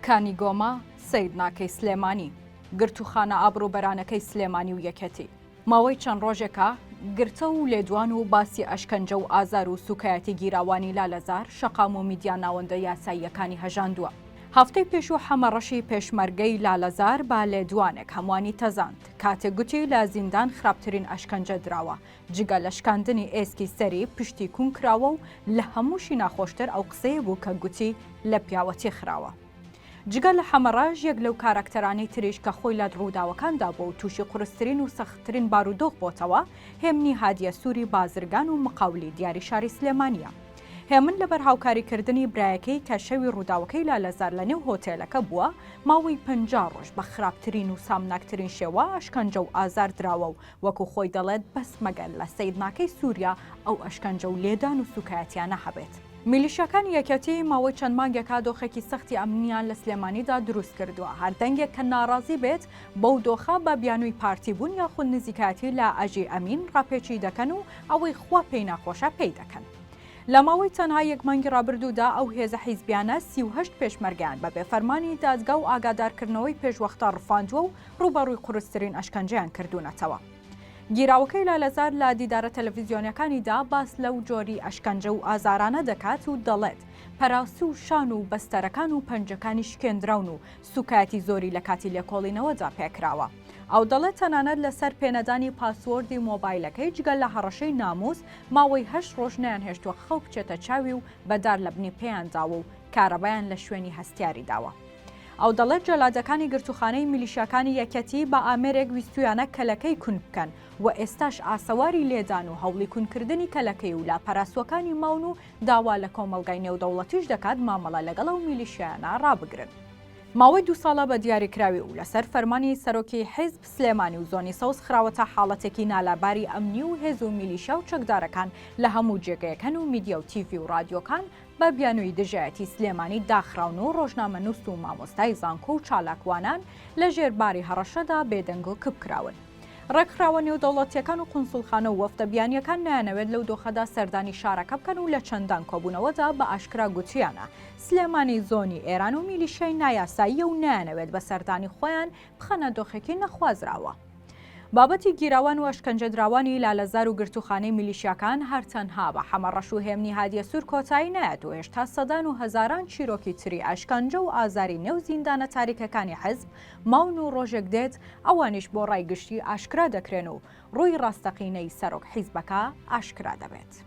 کانیگۆما سەیدناکەی سلێمانی گرتوخانە ئابڕوبەرانەکەی سلێمانی و یەکەتی ماوەی چەند ڕۆژێکە گرتە و لێدوان و باسی ئەشکەنجە و ئازار و سوکایەتی گیراوانی لالەزار شەقام و میدیا ناوەندە یاساییەکانی هەژاندووە. هەفتەی پێش و حەمەڕەشی پێشمەرگەی لالەزار با لێدوانێک هەموانی تەزاند کاتێک گوتی لە زیندان خراپترین ئەشکەنجە دراوە جگە لە شکاندنی ئێسکی سەری پشتی کوون کراوە و لە هەمووشی ناخۆشتر ئەو قسەیە بوو کە گوتی لە پیاوەتی خراوە. جگە لە حەمەڕەش یەک لەو کارکتەرانی تریش کە خۆی لە ڕووداوەکاندا بوو و تووشی قورسترین و سەختترین بارودۆخ بۆتەوە هێمنی هادیە سووری بازرگان و مقاولی دیاری شاری سلێمانیە. هێمن لەبەر هاوکاریکردنی برایەکەی کە شەوی ڕووداوەکەی لالەزار لە نێو هۆتێلەکە بووە ماوەی 50 ڕۆژ بە خراپترین و سامناکترین شێوە ئەشکەنجە و ئازار دراوە و وەکو خۆی دەڵێت بەس مەگەن لە سەیدناکەی سووریا ئەو ئەشکەنجە و لێدان و سوکایەتیانە هەبێت. میلیشیاکانی یەکەتی ماوەی چەند مانگێکا دۆخێکی سەختی ئەمنیان لە سلێمانیدا دروست کردووە هەر دەنگێک کە ناڕازی بێت بەو دۆخە بە بیانووی پارتی بوون یاخود نزیکاتی لە ئەژی ئەمین ڕاپێچی دەکەن و ئەوەی خوا پێی ناخۆشە پێی دەکەن. لە ماوەی تەنها یەک مانگی ڕابردوودا ئەو هێزە حیزبیانە 38 پێشمەرگیان بە بێفەرمانی دادگا و ئاگادارکردنەوەی پێشوەختە ڕفاندووە و ڕوبەڕووی قورسترین ئەشکەنجەیان کردوونەتەوە. گیراوەکەی لالەزار لە دیدارە تەلەڤیزیۆنیەکانیدا باس لەو جۆری ئەشکەنجە و ئازارانە دەکات و دەڵێت پەراسی و شان و بەستەرەکان و پەنجەکانی شکێنراون و سوکایەتی زۆری لە کاتی لێکۆڵینەوەدا پێکراوە. ئەو دەڵێت تەنانەت لەسەر پێنەدانی پاسوۆردی مۆبایلەکەی جگەل لە هەڕەشەی ناموس ماوەی 8 ڕۆژ نیان هێشتووە خەو بچێتە چاوی و بەدار لە بنی پێیان داوە و کارەبایان لە شوێنی هەستیاری داوە. ئەو دەڵێت جەلادەکانی گرتوخانەی میلیشیاکانی یەکەتی بە ئامێرێک ویستویانە کەلەکەی کون بکەن و ئێستاش ئاسەواری لێدان و هەوڵی کونکردنی کەلەکەی و لا پەراسوەکانی ماون و داوا لە کۆمەڵگای نێودەوڵەتیش دەکات مامەڵە لەگەڵ ئەو میلیشیانە ڕابگرن. ماوەی 2 ساڵە بە دیاریکراوی و لەسەر فەرمانی سەرۆکی حیزب سلێمانی و زۆنی سەوز خراوەتە حاڵەتێکی نالاباری ئەمنی و هێز و میلیشیا و چەکدارەکان لە هەموو جێگەیەکەن و میدیا و تیڤی و رادیۆکان بە بیانووی دژایەتی سلێمانی داخراون و ڕۆژنامەنووس و مامۆستای زانکۆ و چالاکوانان لە ژێرباری هەڕەشەدا بێدەنگ و کبکراون. ڕێکخراوە نێودەوڵەتیەکان و قونسوڵخانە و وەفتەبیانیەکان نایانەوێت لەو دۆخەدا سەردانی شارەکە بکەن و لە چەندان کۆبوونەوەدا بە ئاشکرا گوتیانە سلێمانی زۆنی ئێران و میلیشیای نایاساییە و نایانەوێت بە سەردانی خۆیان بخەنە دۆخێکی نەخوازراوە. بابەتی گیراوان و ئەشکەنجەدراوانی لالەزار و گرتوخانەی میلیشیاکان هەرچەندها بە حەمەڕەش و هێمنی هادیە سوور کۆتایی نایەت و هێشتا سەدان و هەزاران چیرۆکی تری ئەشکەنجە و ئازاری نێو زیندانە تاریکەکانی حزب ماون و ڕۆژێک دێت ئەوانیش بۆ ڕای گشتی ئاشکرا دەکرێن و ڕووی ڕاستەقینەی سەرۆک حیزبەکە ئاشکرا دەبێت.